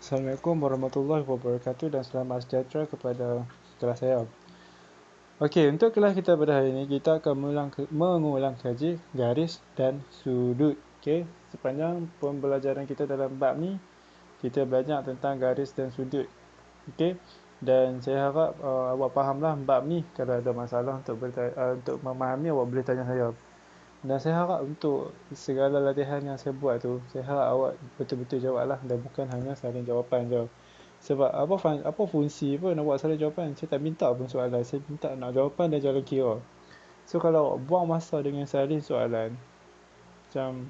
Assalamualaikum warahmatullahi wabarakatuh dan selamat sejahtera kepada kelas saya. Okey, untuk kelas kita pada hari ini, kita akan mengulang kaji garis dan sudut. Okey, sepanjang pembelajaran kita dalam bab ni, kita belajar tentang garis dan sudut. Okey, dan saya harap awak fahamlah bab ni. Kalau ada masalah untuk memahami, awak boleh tanya saya. Dan saya harap untuk segala latihan yang saya buat tu, saya harap awak betul-betul jawablah dan bukan hanya salin jawapan je. Sebab apa fungsi pun awak salin jawapan? Saya tak minta pun soalan, saya minta nak jawapan dan jalan kira. So kalau awak buang masa dengan salin soalan, macam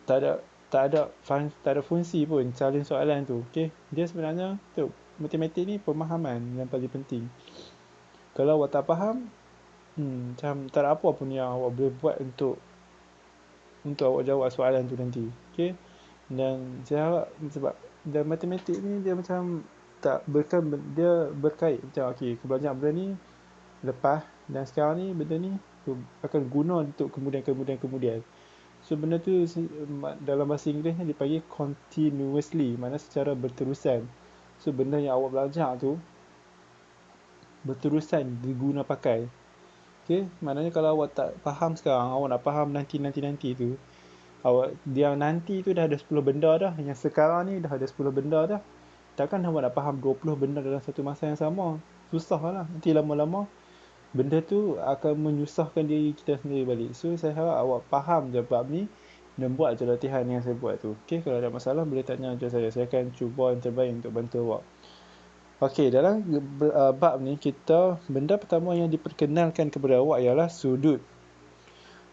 tak ada tak ada fungsi pun salin soalan tu. Okey, dia sebenarnya tu matematik ni pemahaman yang paling penting. Kalau awak tak faham, macam tak ada apa pun yang awak boleh buat untuk awak jawab soalan tu nanti. Okey. Dan saya harap sebab dalam matematik ni dia macam tak dia berkait macam okey, aku belajar benda ni lepas dan sekarang ni benda ni aku akan guna untuk kemudian. So benda tu dalam bahasa Inggeris ni dipanggil continuously, maknanya secara berterusan. So benda yang awak belajar tu berterusan diguna pakai. Okey, maknanya kalau awak tak faham sekarang, awak nak faham nanti tu, yang nanti tu dah ada 10 benda dah, yang sekarang ni dah ada 10 benda dah. Takkan awak nak faham 20 benda dalam satu masa yang sama? Susah lah. Nanti lama-lama benda tu akan menyusahkan diri kita sendiri balik. So saya harap awak faham je bab ni dan buat je latihan yang saya buat tu. Okey, kalau ada masalah boleh tanya je saya. Saya akan cuba yang terbaik untuk bantu awak. Okey, dalam bab ni benda pertama yang diperkenalkan kepada awak ialah sudut.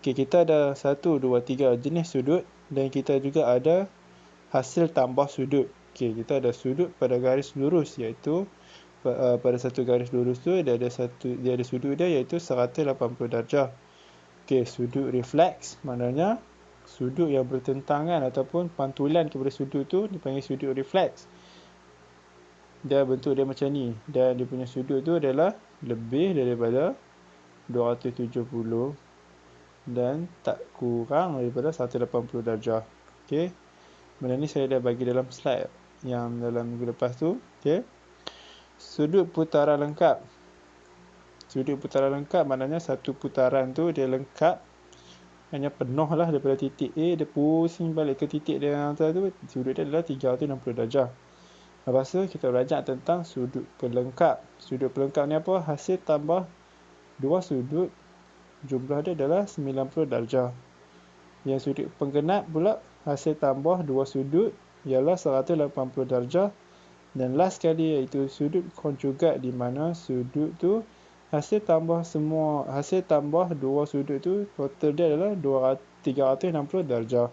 Okey, kita ada 1, 2, 3 jenis sudut dan kita juga ada hasil tambah sudut. Okey, kita ada sudut pada garis lurus, iaitu pada satu garis lurus tu dia ada sudut dia iaitu 180 darjah. Okey, sudut refleks maknanya sudut yang bertentangan ataupun pantulan kepada sudut tu dipanggil sudut refleks. Dia bentuk dia macam ni dan dia punya sudut tu adalah lebih daripada 270 dan tak kurang daripada 180 darjah. Okey. Benda ni saya dah bagi dalam slide yang dalam minggu lepas tu. Okey. Sudut putaran lengkap. Sudut putaran lengkap maknanya satu putaran tu dia lengkap, hanya penuh lah daripada titik A, dia pusing balik ke titik dia yang atas tu, sudut dia adalah 360 darjah. Lepas tu kita belajar tentang sudut pelengkap. Sudut pelengkap ni apa? Hasil tambah dua sudut, jumlah dia adalah 90 darjah. Yang sudut penggenap pula, hasil tambah dua sudut ialah 180 darjah. Dan last sekali iaitu sudut konjugat, di mana sudut tu hasil tambah dua sudut tu total dia adalah 360 darjah.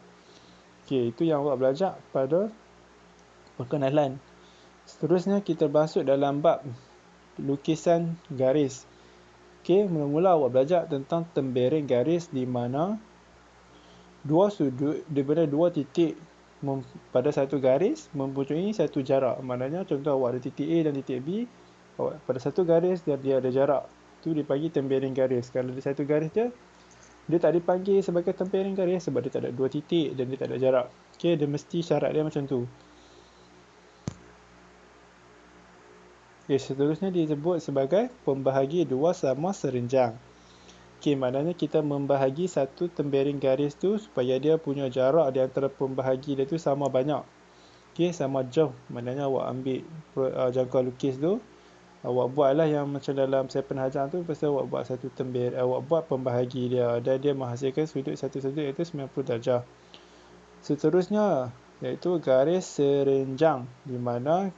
Okey, itu yang awak belajar pada perkenalan. Seterusnya kita masuk dalam bab lukisan garis. Okey, mula-mula awak belajar tentang tembereng garis, di mana dua sudut daripada dua titik pada satu garis mempunyai satu jarak. Maknanya contoh awak ada titik A dan titik B, awak pada satu garis dia ada jarak. Tu dipanggil tembereng garis. Kalau di satu garis dia tak dipanggil sebagai tembereng garis sebab dia tak ada dua titik dan dia tak ada jarak. Okey, dia mesti syarat dia macam tu. Okay, seterusnya disebut sebagai pembahagi dua sama serenjang. Okay, maknanya kita membahagi satu tembereng garis tu supaya dia punya jarak di antara pembahagi dia tu sama banyak. Okay, sama jauh. Maknanya awak ambil jangkau lukis tu, awak buatlah yang macam dalam saya pernah ajar tu, lepas tu awak buat satu awak buat pembahagi dia dan dia menghasilkan sudut satu-satu iaitu 90 darjah. Seterusnya iaitu garis serenjang, di mana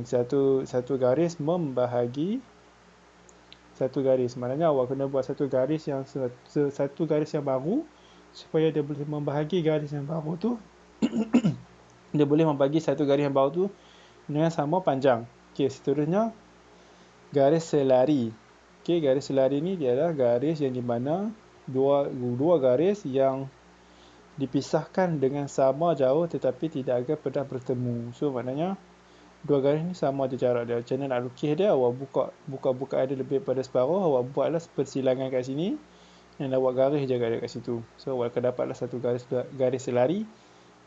satu garis membahagi satu garis. Maknanya awak kena buat satu garis yang baru supaya dia boleh membahagi garis yang baru tu dia boleh membagi satu garis yang baru tu dengan sama panjang. Okey, seterusnya garis selari. Okey, garis selari ni dia adalah garis yang di mana dua garis yang dipisahkan dengan sama jauh tetapi tidak akan pernah bertemu. So maknanya dua garis ni sama je jarak dia. Macam mana nak lukis dia, awak buka dia lebih pada separuh, awak buatlah persilangan kat sini dan awak garis je kat situ. So awak akan dapatlah satu garis selari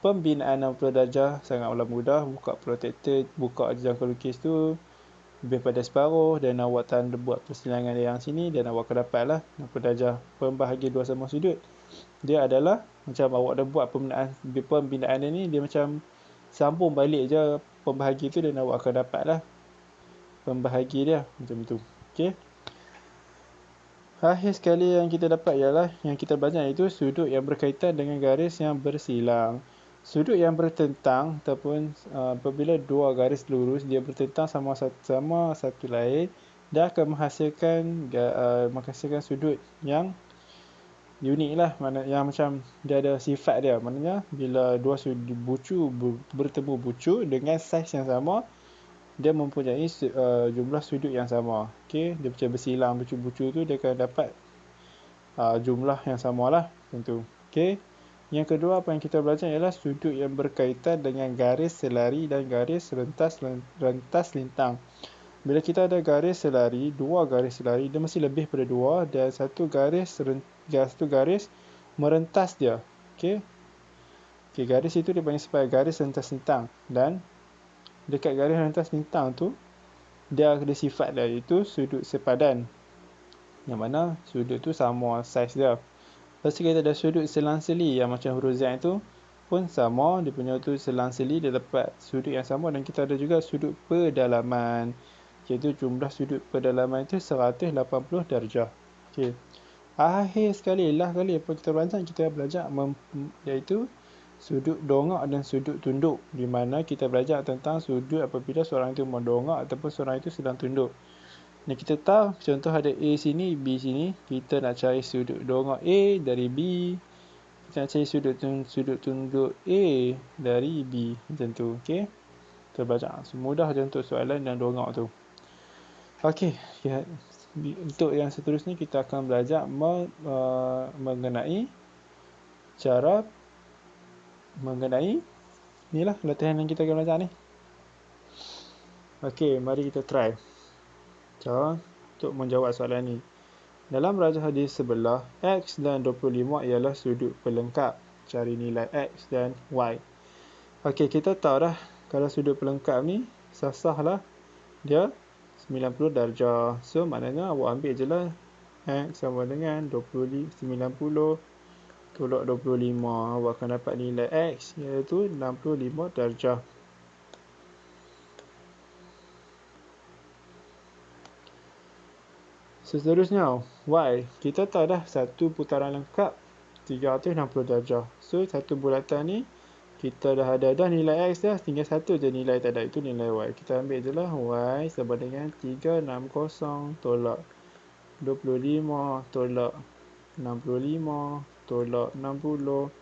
pembinaan 60 darjah sangatlah mudah. Buka protektor, buka jangka lukis tu lebih pada separuh, dan awak tanda buat persilangan yang sini, dan awak akan dapatlah 60 darjah. Pembahagi dua sama sudut dia adalah macam awak dah buat pembinaan dia ni, dia macam sambung balik je pembahagi tu, dan awak akan dapatlah pembahagi dia macam tu. Okey. Akhir sekali yang kita dapat ialah yang kita belajar, iaitu sudut yang berkaitan dengan garis yang bersilang. Sudut yang bertentang ataupun apabila dua garis lurus dia bertentang sama satu lain, dia akan menghasilkan sudut yang unik lah, mana yang macam dia ada sifat dia. Maknanya bila dua sudut bertemu bucu dengan saiz yang sama, dia mempunyai jumlah sudut yang sama. Okey, dia macam bersilang bucu-bucu tu, dia akan dapat jumlah yang samalah tentu. Okey. Yang kedua apa yang kita belajar ialah sudut yang berkaitan dengan garis selari dan garis rentas lintang. Bila kita ada garis selari, dua garis selari, dia mesti lebih pada dua, dan satu garis merentas dia. Okey. Okey, garis itu dipanggil sebagai garis rentas lintang, dan dekat garis rentas lintang tu dia ada sifat dia, iaitu sudut sepadan, yang mana sudut tu sama saiz dia. Lepas tu kita ada sudut selang-seli, yang macam huruf Z itu pun sama, dia punya tu selang-seli, dia dapat sudut yang sama. Dan kita ada juga sudut pedalaman, iaitu jumlah sudut pedalaman itu 180 darjah. Okey. Akhir sekali apa kita belajar iaitu sudut dongak dan sudut tunduk, di mana kita belajar tentang sudut apabila seorang itu mendongak ataupun seorang itu sedang tunduk. Dan kita tahu contoh ada A sini, B sini, kita nak cari sudut dongak A dari B, kita nak cari sudut tunduk A dari B, macam tu. Okey, kita belajar semudah je untuk soalan yang dongak tu. Okey, untuk yang seterusnya kita akan belajar mengenai inilah latihan yang kita akan belajar ni. Okey, mari kita try cara untuk menjawab soalan ni. Dalam rajah hadis sebelah, X dan 25 ialah sudut pelengkap. Cari nilai X dan Y. Okey, kita tahu dah kalau sudut pelengkap ni sah-sahlah dia 90 darjah. So maknanya awak ambil je lah X sama dengan 90 tolak 25. Awak akan dapat nilai X iaitu 65 darjah. Seterusnya, Y. Kita tahu dah satu putaran lengkap 360 darjah. So, satu bulatan ni kita dah ada dah nilai X dah. Tinggal satu je nilai tak ada, itu nilai Y. Kita ambil je lah Y sama dengan 360 tolak 25 tolak 65 tolak 60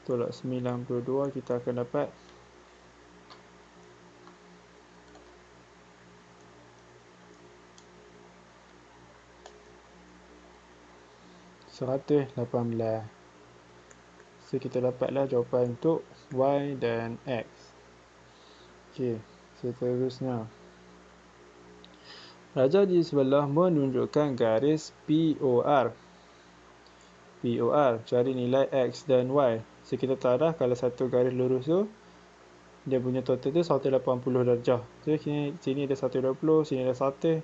tolak 92. Kita akan dapat 118. So kita dapatlah jawapan untuk Y dan X. Okey, seterusnya. Rajah di sebelah menunjukkan garis POR. Cari nilai X dan Y. So kita tahu dah kalau satu garis lurus tu dia punya total tu 180 darjah. So sini ada 120, sini ada 1,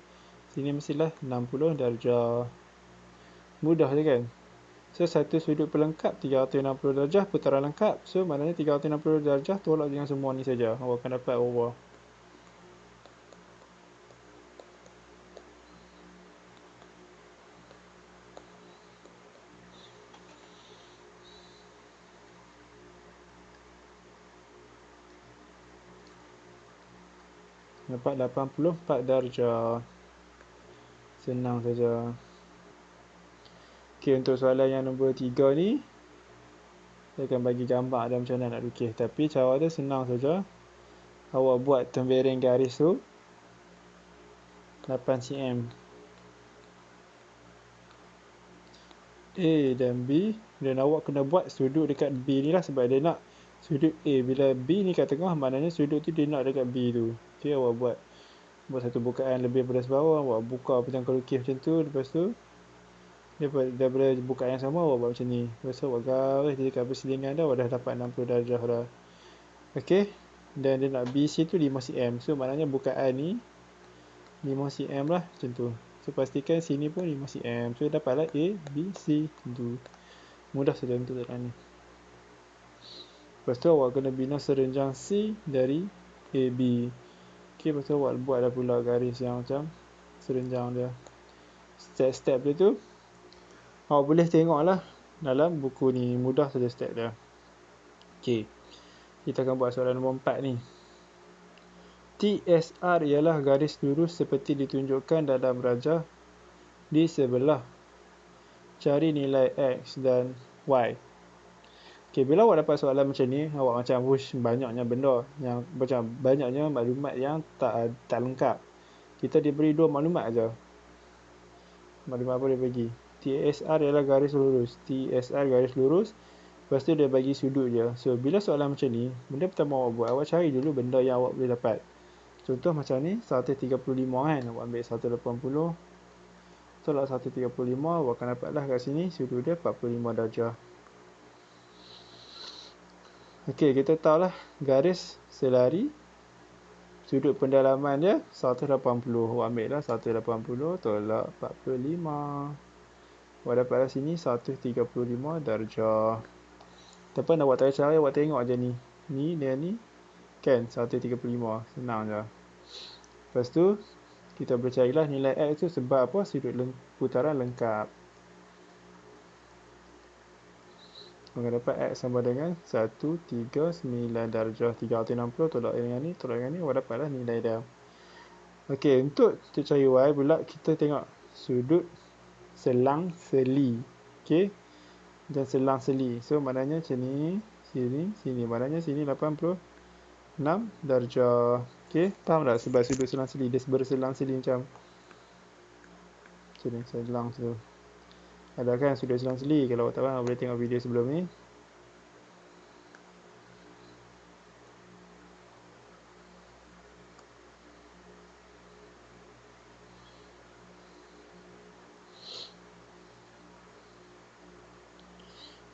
sini mestilah 60 darjah. Mudah je kan? So satu sudut pelengkap 360 darjah putaran lengkap. So maknanya 360 darjah tolak dengan semua ni saja. Awak akan dapat over. Dapat 84 darjah. Senang saja. Okey, untuk soalan yang nombor 3 ni, saya akan bagi gambar ada macam mana nak lukis. Tapi cara dia senang saja. Awak buat tembereng garis tu 8 cm. A dan B, dan awak kena buat sudut dekat B ni lah, sebab dia nak sudut A. Bila B ni kat tengah, maknanya sudut tu dia nak dekat B tu. Okey, awak buat satu bukaan lebih pada separuh. Awak buka macam kalau lukis macam tu. Lepas tu daripada bukaan yang sama awak buat macam ni. Lepas tu awak garis dekat perselingan dah, awak dah dapat 60 darjah dah. Okey. Dan dia nak BC tu 5 cm. So maknanya bukaan ni 5 cm lah macam tu. So pastikan sini pun 5 cm. So dapatlah A, B, C macam tu. Mudah saja untuk soalan ni. Lepas tu awak kena bina serenjang C dari AB. Okey, lepas tu awak buatlah pula garis yang macam serenjang dia. Step-step dia tu awak boleh tengoklah dalam buku ni. Mudah saja step dia. Okey. Kita akan buat soalan nombor 4 ni. TSR ialah garis lurus seperti ditunjukkan dalam rajah di sebelah. Cari nilai X dan Y. Okay, bila awak dapat soalan macam ni, awak macam, wush, banyaknya benda, yang macam banyaknya maklumat yang tak lengkap. Kita diberi 2 maklumat aja. Maklumat apa dia bagi? TSR ialah garis lurus. TSR garis lurus. Lepas tu dia bagi sudut je. So, bila soalan macam ni, benda pertama awak buat, awak cari dulu benda yang awak boleh dapat. Contoh macam ni, 135 kan. Awak ambil 180. Tolak 135, awak akan dapatlah kat sini, sudut dia 45 darjah. Okey, kita tahulah garis selari sudut pendalaman dia 180. Awak ambil lah 180 tolak 45. Awak dapatlah sini 135 darjah. Tapi awak tak payah cari, awak tengok aja ni. Ni dia ni kan 135. Senang je. Lepas tu kita boleh carilah nilai X tu sebab apa? Sudut putaran lengkap. Maka dapat X sama dengan 139 darjah. 360 tolak dengan ni, tolak dengan ni, awak dapatlah nilai dia. Okey, untuk cari Y pula, kita tengok sudut selang seli. Okey, dan selang seli. So, maknanya macam ni, sini, sini. Maknanya sini 86 darjah. Okey, faham tak? Sebab sudut selang seli, dia berselang seli macam ni, selang tu. Ada kan sudut selang seli? Kalau awak tak faham, boleh tengok video sebelum ni.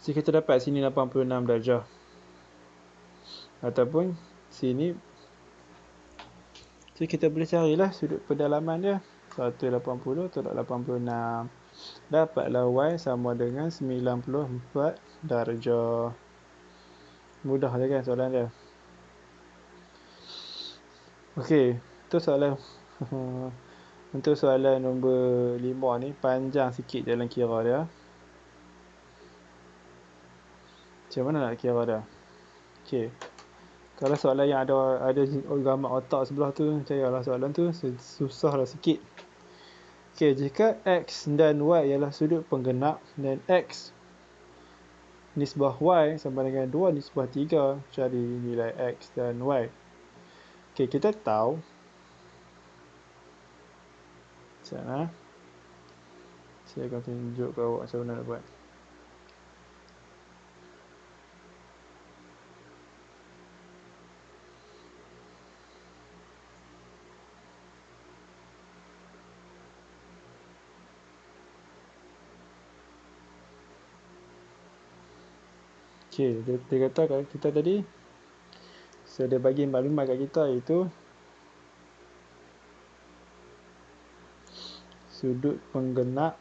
So, kita dapat sini 86 darjah. Ataupun sini. So, kita boleh carilah sudut pendalaman dia. 180 tolak 86. Dapatlah Y sama dengan 94 darjah. Mudah je kan soalan dia. Okey, untuk soalan untuk soalan nombor 5 ni panjang sikit jalan kira dia. Macam mana nak kira dia? Okey. Kalau soalan yang ada gambar otak sebelah tu, percayalah soalan tu susahlah sikit. Okey, jika X dan Y ialah sudut penggenap dan X nisbah Y sama dengan 2 nisbah 3, cari nilai X dan Y. Okey, kita tahu saya akan tunjuk ke awak macam mana nak buat. Okey, dia kata kat kita tadi, so dia bagi maklumat kat kita iaitu sudut penggenap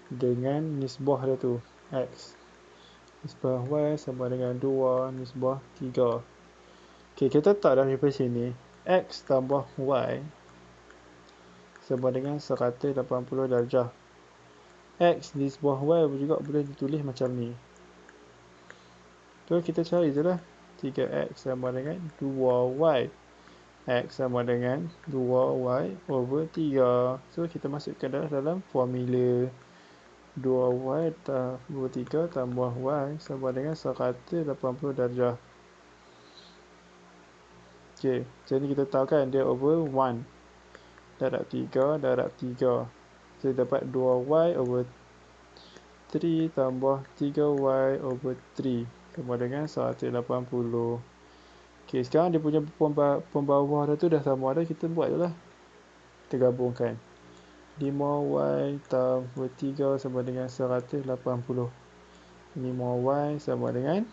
dengan nisbah dia tu X. Nisbah Y sama dengan 2 nisbah 3. Okey, kita tak dah daripada sini X tambah Y sama dengan 180 darjah. X nisbah Y juga boleh ditulis macam ni. So, kita cari je lah. 3X sama dengan 2Y. X sama dengan 2Y over 3. So, kita masukkan dalam formula 2Y tambah 3 tambah Y sama dengan 180 darjah. Okey, jadi kita tahu kan dia over 1. Darab 3, darab 3. So, dapat 2Y over 3 tambah 3Y over 3 sama dengan 180. Okey, sekarang dia punya pembawah dia tu dah sama dah. Kita buat je lah. Kita gabungkan. 5y tambah 3 sama dengan 180. 5y sama dengan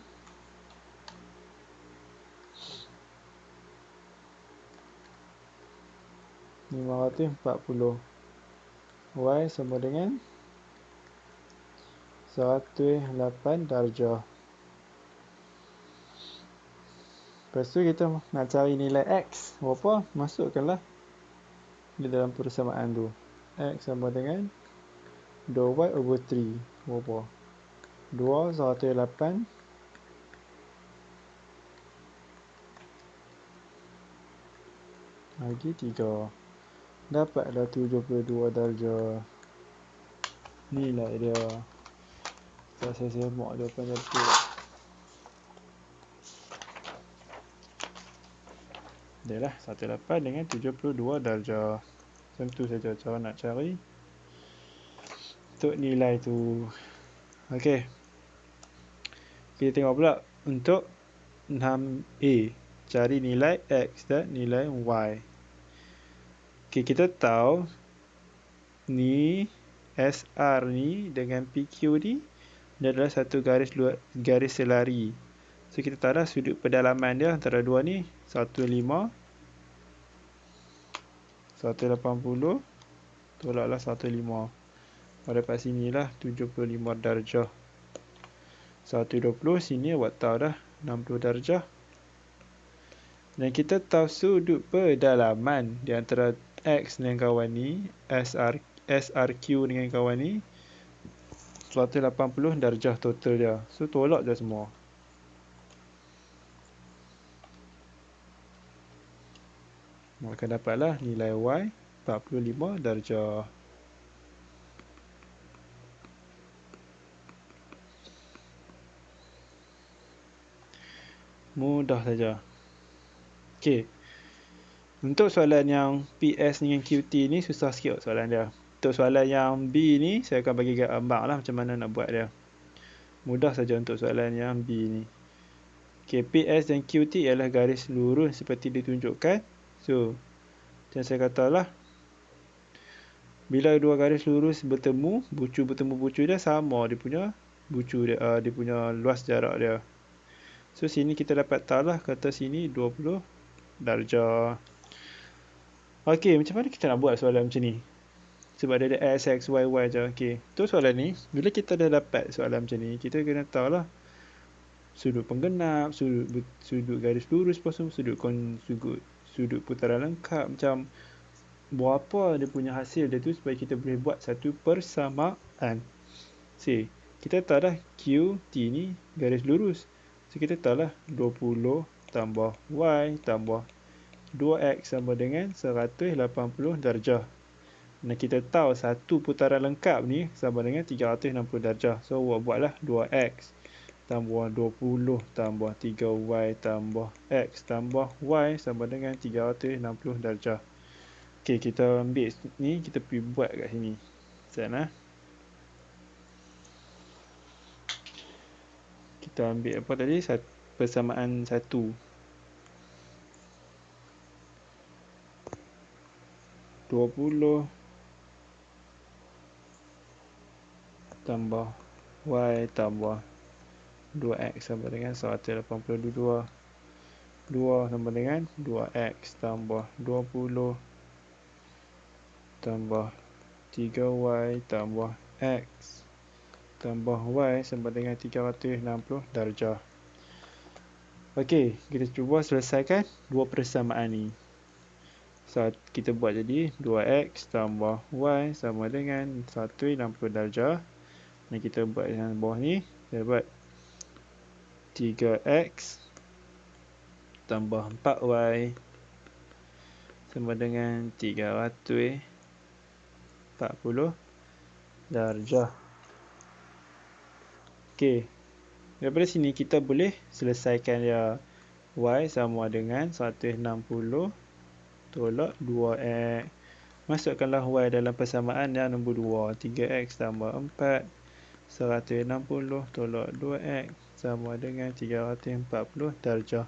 540. Y sama dengan 108 darjah. Lepas tu kita nak cari nilai X. Berapa? Masukkanlah di dalam persamaan tu. X sama dengan 2y over 3. Berapa? 2, 108. Lagi 3. Dapatlah 72 darjah. Nilai dia. Tak saya semak jawapan betul. Adalah 18 dengan 72 darjah. Tentu saja cara nak cari untuk nilai tu. Okey. Kita tengok pula untuk 6A. Cari nilai X dan nilai Y. Okey, kita tahu ni SR ni dengan PQ ni dia adalah satu garis selari. So kita tahu dah sudut pedalaman dia antara dua ni 15 180 tolaklah 15. Pada dapat sini lah 75 darjah. 120 sini awak tahu dah 60 darjah. Dan kita tahu sudut pedalaman di antara X dengan kawan ni, SRQ dengan kawan ni 180 darjah total dia. So tolak je semua. Maka dapatlah nilai Y 45 darjah. Mudah saja. Okey. Untuk soalan yang PS dengan QT ni susah sikit soalan dia. Untuk soalan yang B ni saya akan bagi gambar lah macam mana nak buat dia. Mudah saja untuk soalan yang B ni. Okey, PS dan QT ialah garis lurus seperti ditunjukkan. So, macam saya katalah, bila dua garis lurus bertemu bucu dia sama dia punya bucu dia, dia punya luas jarak dia. So, sini kita dapat tahu lah, kata sini 20 darjah. Okey, macam mana kita nak buat soalan macam ni? Sebab dia ada X, X, Y, Y je. Okey, tu soalan ni, bila kita dah dapat soalan macam ni, kita kena tahu lah sudut penggenap, sudut garis lurus, lepas tu sudut putaran lengkap, macam berapa dia punya hasil dia tu supaya kita boleh buat satu persamaan. Kita tahu dah QT ni garis lurus. So kita tahu lah 20 tambah Y tambah 2X sama dengan 180 darjah. Dan kita tahu satu putaran lengkap ni sama dengan 360 darjah. So buatlah 2X tambah 20 tambah 3Y tambah X tambah Y sama dengan 360 darjah. Okey, kita ambil ni, kita pergi buat kat sini. Sana. Kita ambil apa tadi? Persamaan 1. Tambah Y tambah 2X sama dengan 182. 2 sama dengan 2X tambah 20 tambah 3Y tambah X tambah Y sama dengan 360 darjah. Okey, kita cuba selesaikan dua persamaan ni. So, kita buat jadi 2X tambah Y sama dengan 160 darjah. Dan kita buat yang bawah ni, kita buat 3X tambah 4Y sama dengan 340 darjah. Okey, daripada sini kita boleh selesaikan dia. Y sama dengan 160 tolak 2X. Masukkanlah Y dalam persamaan yang nombor 2. 3X tambah 4 160 tolak 2X sama dengan 340 darjah.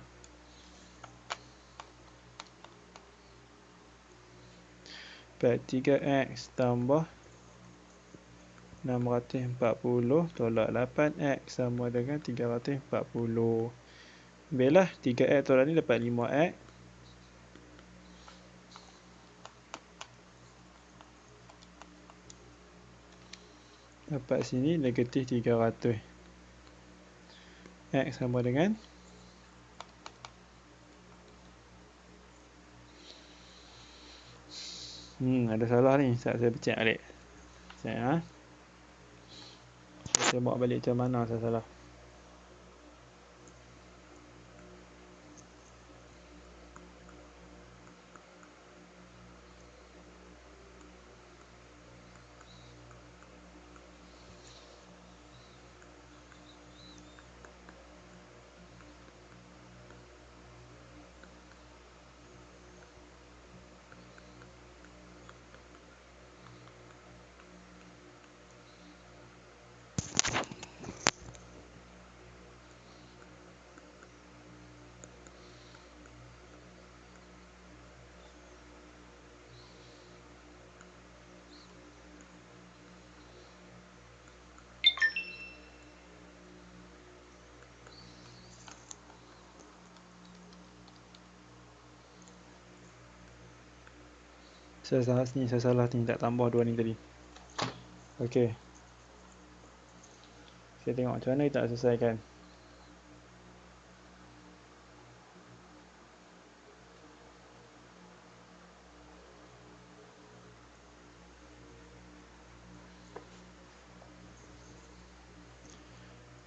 dapat 3x tambah 640 tolak 8x sama dengan 340. Ambillah 3x tolak ni dapat 5x. Dapat sini negatif 300. X sama dengan ada salah ni. Saya pecah balik. Saya bawa balik macam mana saya salah. Saya salah ni, tak tambah 2 ni tadi. Okey. Saya tengok macam mana kita nak selesaikan.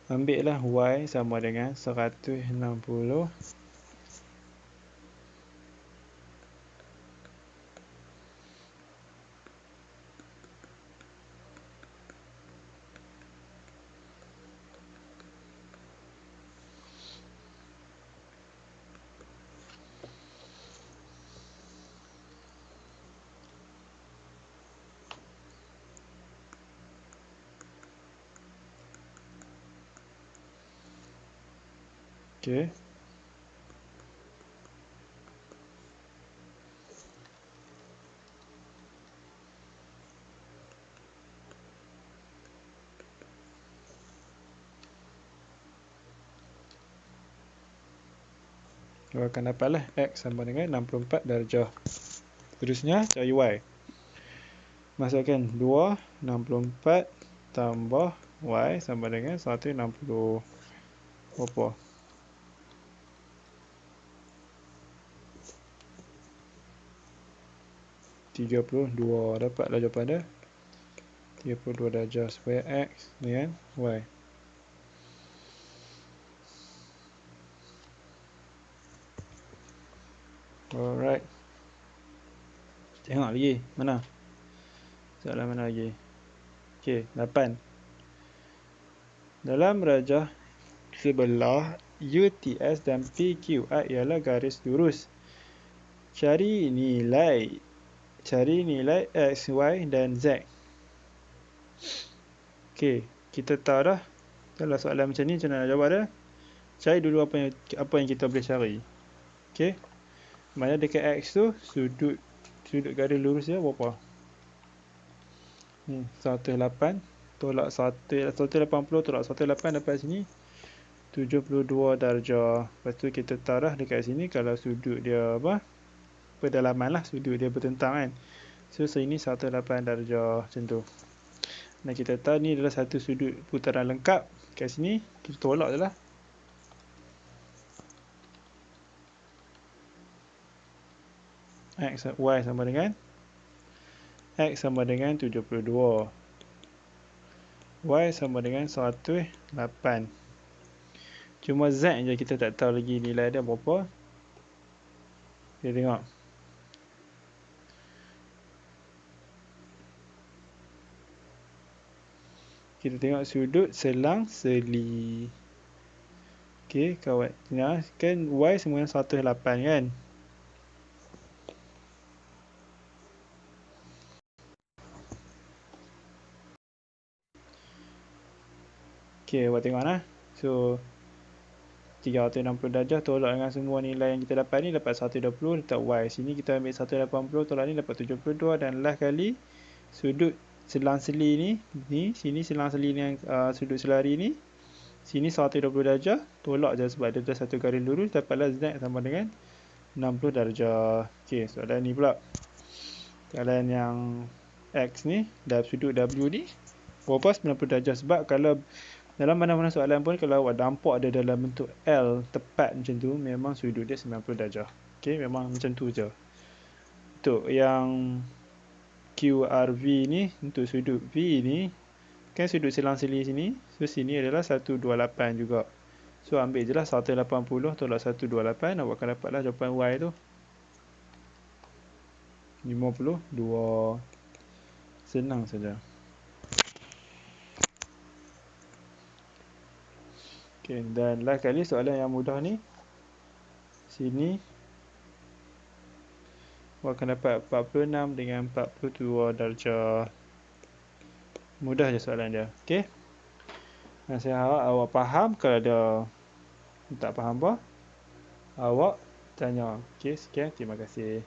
Ambil lah y sama dengan 160. Okey. Kita akan dapatlah x sama dengan 64 darjah. Terusnya cari y. Masukkan 2, 64 tambah y sama dengan 160. Berapa? 32. Dapatlah jawapan dia. 32 darjah supaya x dengan y. Alright. Tengok lagi. Mana? Soalan mana lagi? Okey, 8. Dalam rajah sebelah UTS dan PQI ialah garis lurus. Cari nilai X, Y dan Z. Okey, kita tahu dah. Kalau soalan macam ni, macam mana nak jawab dia? Cari dulu apa yang kita boleh cari. Okey. Mana dekat X tu, sudut garis lurus dia berapa? Ni, 108 tolak 180 tolak 108 dapat sini 72 darjah. Lepas tu kita tahu dah dekat sini kalau sudut dia pedalaman lah, sudut dia bertentang kan. So sini 108 darjah macam tu. Dan kita tahu ni adalah satu sudut putaran lengkap. Kat sini kita tolak je lah. Y sama dengan X sama dengan 72. Y sama dengan 108. Cuma Z je kita tak tahu lagi nilai dia berapa. Kita tengok. Kita tengok sudut selang-seli. Okey, kawan. Nah, kan Y sama dengan 108 kan? Okey, buat tengok lah. So, 360 darjah tolak dengan semua nilai yang kita dapat ni, dapat 120, letak Y. Sini kita ambil 180, tolak ni dapat 72, dan last kali sudut selang-seli ni, sini selang-seli ni yang sudut selari ni, sini 120 darjah, tolak je sebab dia satu garis lurus, dapatlah Z sama dengan 60 darjah. Okey, soalan ni pula. Soalan yang X ni, sudut W ni berapa 90 darjah, sebab kalau dalam mana-mana soalan pun kalau awak nampak dia dalam bentuk L tepat macam tu, memang sudut dia 90 darjah. Okey, memang macam tu je. Untuk yang QRV ni, untuk sudut V ni, kan sudut selang-seli sini, so sini adalah 128 juga. So ambil je lah 180 tolak 128, awak akan dapatlah jawapan Y tu 52. Senang saja. Okay, dan last kali soalan yang mudah ni, sini awak akan dapat 46 dengan 42 darjah. Mudah je soalan dia. Okay, dan saya harap awak faham. Kalau ada tak faham apa, awak tanya. Okay, sekian, terima kasih.